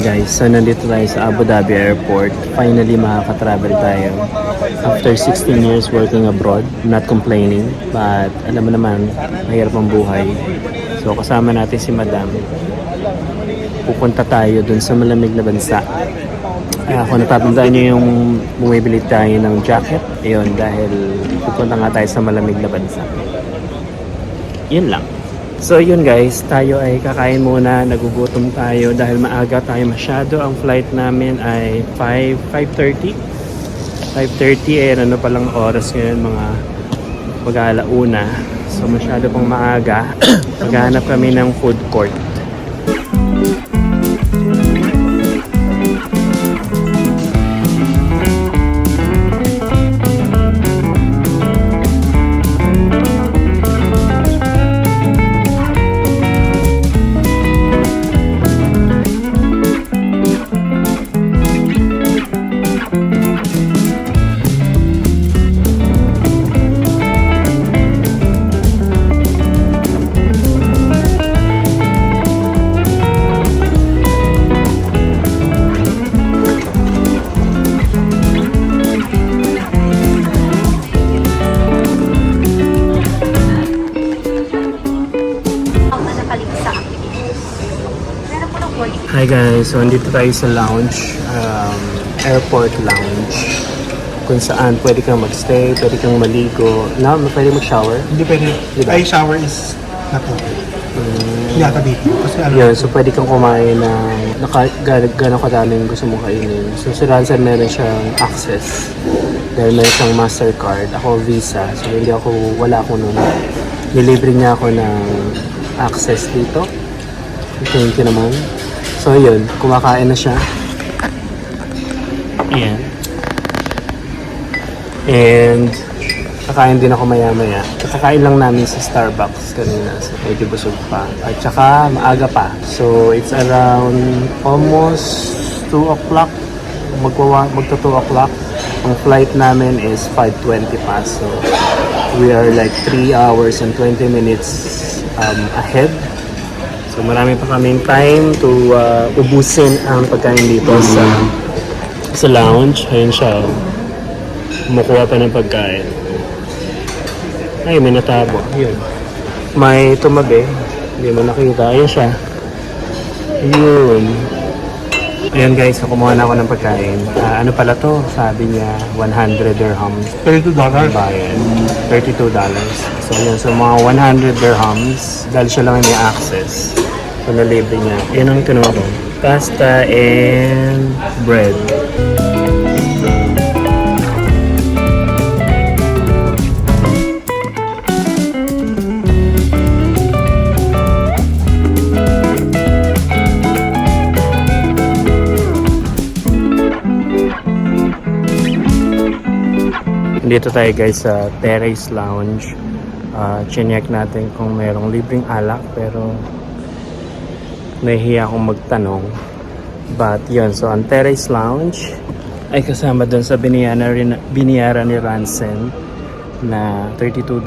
guys, so nandito tayo sa Abu Dhabi Airport. Finally makaka-travel tayo. After 16 years working abroad, not complaining, but alam mo naman, mahirap ang buhay. So kasama natin si Madam. Pupunta tayo dun sa malamig na bansa. Kung natatandaan nyo yung bumibili tayo ng jacket, ayun, dahil pupunta nga tayo sa malamig na bansa. Yun lang. So yun guys, tayo ay kakain muna, nagugutom tayo dahil maaga tayo masyado. Ang flight namin ay 5:30. 5:30 eh, ano palang oras ngayon, mga mag-alauna. So masyado pang maaga. Maghanap kami ng food court. Hi guys, so andito tayo sa lounge, airport lounge, kung saan pwede kang magstay, pwede kang maligo, pwede mag-shower. Hindi pwede. Diba? Ay, shower is nato. Yata dito. Kasi ano, Yun, so pwede kang kumain ng gano'ng kadaming gusto mo kainin. So si Ransan meron siyang access dahil meron siyang Mastercard, ako Visa, so wala ako nun. Nilibre niya ako ng access dito. Thank you naman. So yun, kumakain na siya. Ayan. And kakain din ako maya-maya. Kakain lang namin sa Starbucks kanina. So medyo busog pa. At saka maaga pa. So it's around almost 2 o'clock. Magta 2 o'clock. Ang flight namin is 5:20 pa. So we are like 3 hours and 20 minutes ahead. So marami pa kaming time to ubusin ang pagkain dito sa lounge. Ayun siya. Kumukuha pa ng pagkain. Ay, may natabo. Yun. May tumabi. Hindi mo nakita. Ayun siya. Yun. Ayun guys, so kumuha na ako ng pagkain. Ano pala to? Sabi niya 100 dirhams. $32. Bayad. $32. So yun, so mga 100 dirhams. Dahil siya lang may access. So nalibre niya. Yan ang kinuha ko. Pasta and bread. Dito tayo guys sa Terrace Lounge. Chinek natin kung merong libreng alak pero nahihiya akong magtanong. But yun, so ang Terrace Lounge ay kasama dun sa biniyaran ni Ransen na $32.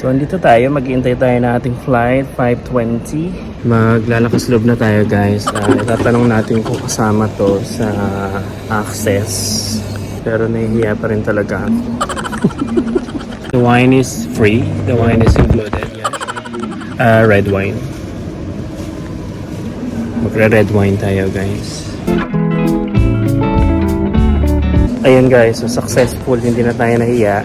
So andito tayo, mag-iintay tayo na ating flight 5:20. Maglalakas loob na tayo guys. Itatanong natin kung kasama to sa access. Pero nahihiya pa rin talaga ako. The wine is free. The wine is included. Yeah. Red wine. Magre-red wine tayo guys. Ayun guys, so successful. Hindi na tayo nahiya.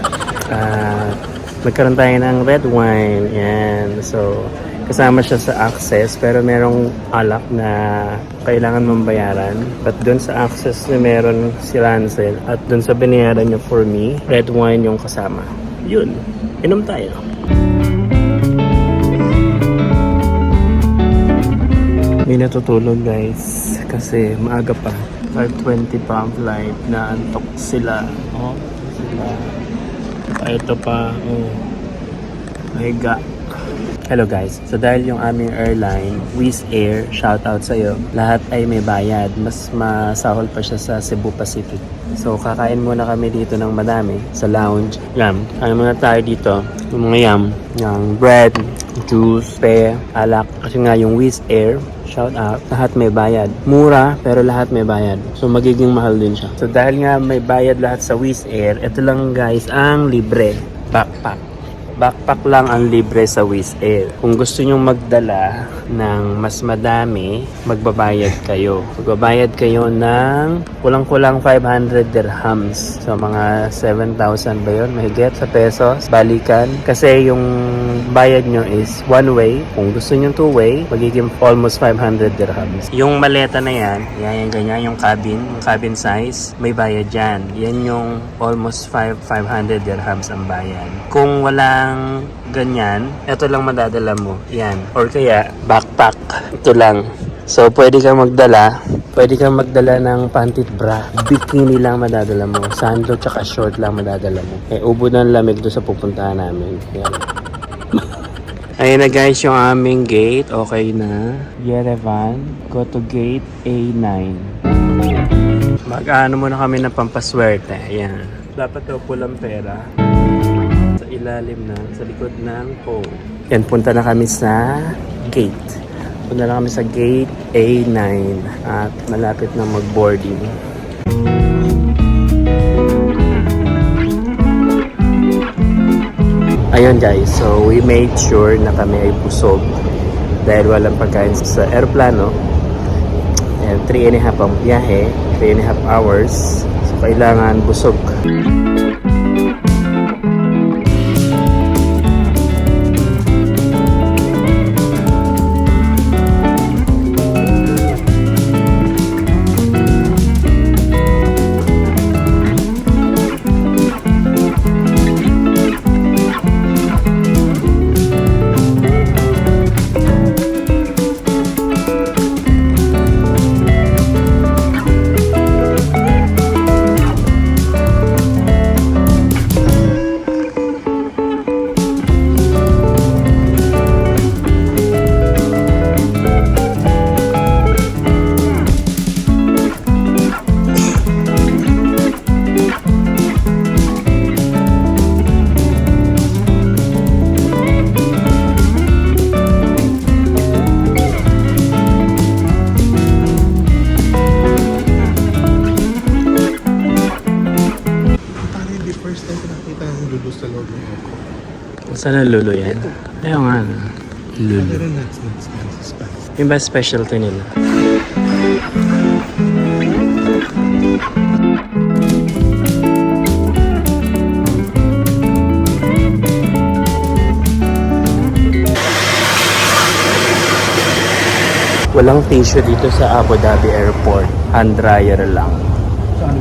Nagkaroon tayo ng red wine. Yan. So kasama siya sa access pero merong alak na kailangan mong bayaran. But dun sa access na meron si Ransel at dun sa binayaran niya for me, red wine yung kasama. Yun, inom tayo. May natutulog guys kasi maaga pa. 5:20 pa ang flight, na antok sila. Oh, sila. Ito pa, mahiga. Hello guys, so dahil yung aming airline, Wizz Air, shoutout sa'yo, lahat ay may bayad. Mas masahol pa siya sa Cebu Pacific. So kakain muna kami dito ng madami sa lounge. Yam, kain muna tayo dito. Yung mga yam, yung bread, juice, pe, alak. Kasi nga yung Wizz Air, Shout out. Lahat may bayad. Mura, pero lahat may bayad. So, magiging mahal din siya. So, dahil nga may bayad lahat sa Wizz Air, ito lang guys ang libre. Backpack. Backpack lang ang libre sa Wizz Air. Kung gusto nyong magdala ng mas madami, magbabayad kayo. Magbabayad kayo ng kulang-kulang 500 dirhams. So mga 7,000 ba yun? Mahigit sa pesos. Balikan. Kasi yung bayad nyo is one way. Kung gusto nyo two way, magiging almost 500 dirhams. Yung maleta na yan, yan ganyan, yung cabin size, may bayad yan. Yan yung almost 500 dirhams ang bayad. Kung walang ganyan, ito lang madadala mo. Yan. Or kaya, backpack. Ito lang. So, pwede kang magdala ng pantit bra. Bikini lang madadala mo. Sando tsaka short lang madadala mo. Ubo ng lamig doon sa pupuntahan namin. Yan. Ayun na guys, yung aming gate. Okay na. Yerevan. Go to gate A9. Mag-ano muna kami ng pampaswerte. Ayan. Dapat daw pulang pera. Sa ilalim na, sa likod ng pole. Yan, punta na kami sa gate. Punta na kami sa gate A9 at malapit na mag-boarding. Ayun guys, so we made sure na kami ay busog dahil walang pagkain sa aeroplano. And 3.5 ang biyahe, 3.5 hours. So kailangan busog. Saan ang lulo yan? Ayaw nga na. Lulo. Yung ba specialty nila? Walang tissue dito sa Abu Dhabi Airport. Hand dryer lang.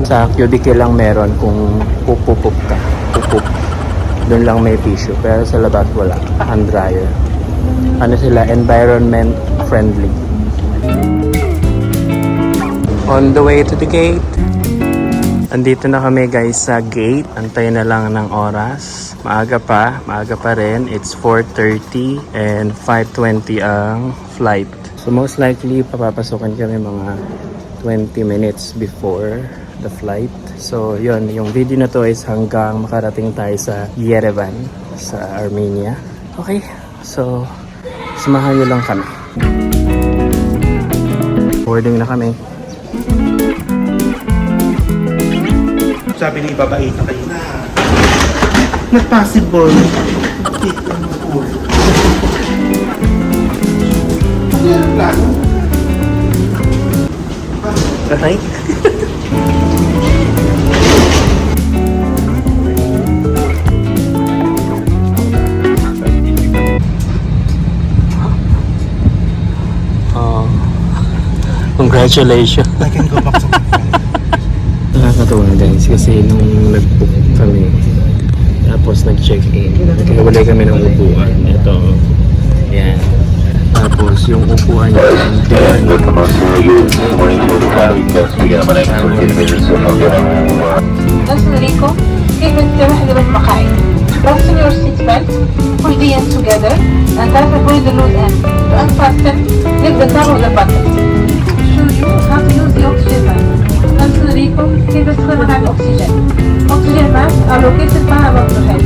Sa cubicle lang meron kung pupupup ka. Pupup. Doon lang may tissue. Pero sa labas wala. Hand dryer. Ano sila? Environment friendly. On the way to the gate. Andito na kami guys sa gate. Antay na lang ng oras. Maaga pa rin. It's 4:30 and 5:20 ang flight. So most likely papapasukan kami mga 20 minutes before the flight. So yun, yung video na to is hanggang makarating tayo sa Yerevan sa Armenia. Okay, so samahan nyo lang kami. Boarding na kami. Sabi ni babae na kayo na not possible. Okay. Congratulations. I can go back to my friend. Nakakatawa guys kasi nung nag-book kami tapos nag-check-in, nagkawalay kami ng upuan. Ito, yan. Tapos yung upuan niya, Enrico, كيف تحضر المقاعد. Fasten your seat belt, pull the ends together, and try to pull the loose end. To unfasten, lift the tab of the button. Show you how to use the oxygen mask. Enrico, كيف تستخدم الأكسجين. Oxygen masks are located far above your head.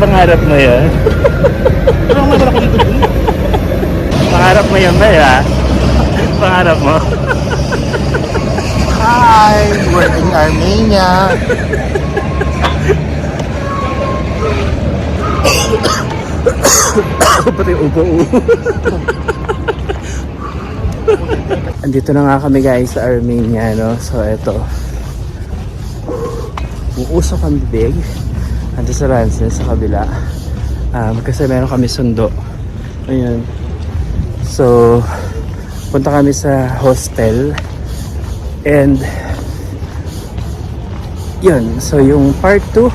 pangarap mo yun? Pero ang ako dito dun. Pangarap mo yun ba ya? Pangarap mo? Hi! We're in Armenia. Pati upo. Andito na nga kami guys sa Armenia, no? So eto. Uusok ang bibig. Ando sa Ramses sa kabila. Kasi meron kami sundo. Ayun. So punta kami sa hostel. And yun. So yung part 2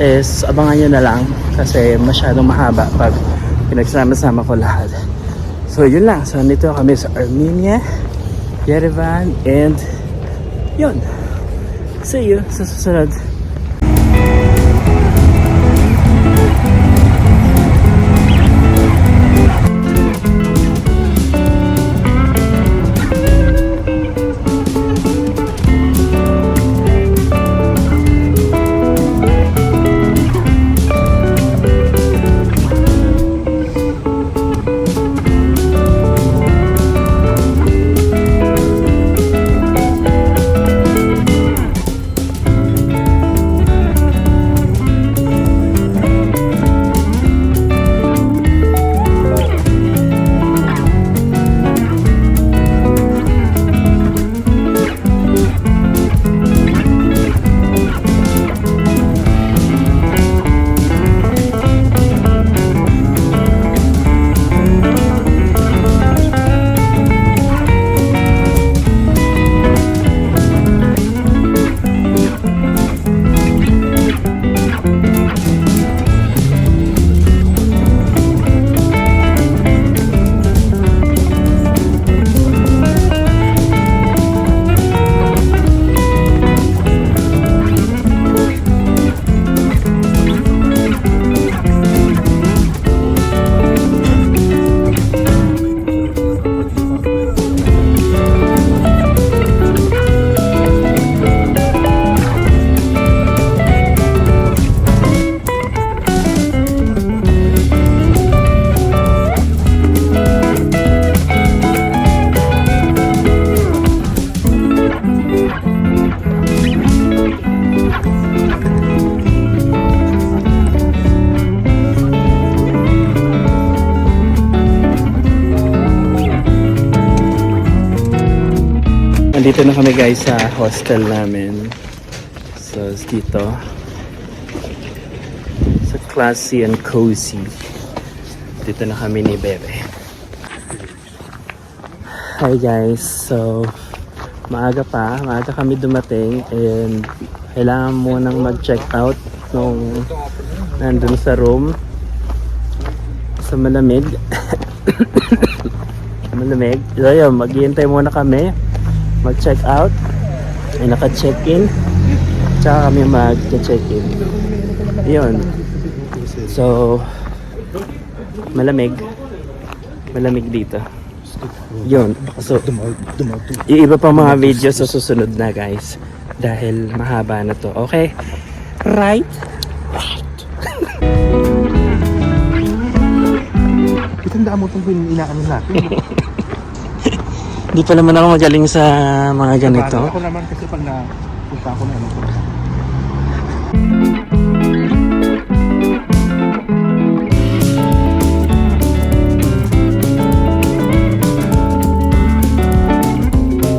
is abangan nyo na lang kasi masyadong mahaba pag pinagsama-sama ko lahat. So yun lang. So nandito kami sa Armenia, Yerevan, and yun. See you sa susunod. Nandito na kami guys sa hostel namin. So dito sa classy and cozy. Dito na kami ni Bebe. Hi guys. So maaga kami dumating and kailangan mo nang mag-check out nung nandun sa room sa malamig. Malamig. So yun, maghihintay muna kami mag-check out ay naka-check in tsaka kami mag-check in yun. So malamig dito yun. So yung iba pang mga video sa susunod na guys dahil mahaba na to. Okay, right? Itandaan mo itong inaano natin. Hindi pa naman ako magaling sa mga ganito. Ako naman kasi pag napunta ako na ano.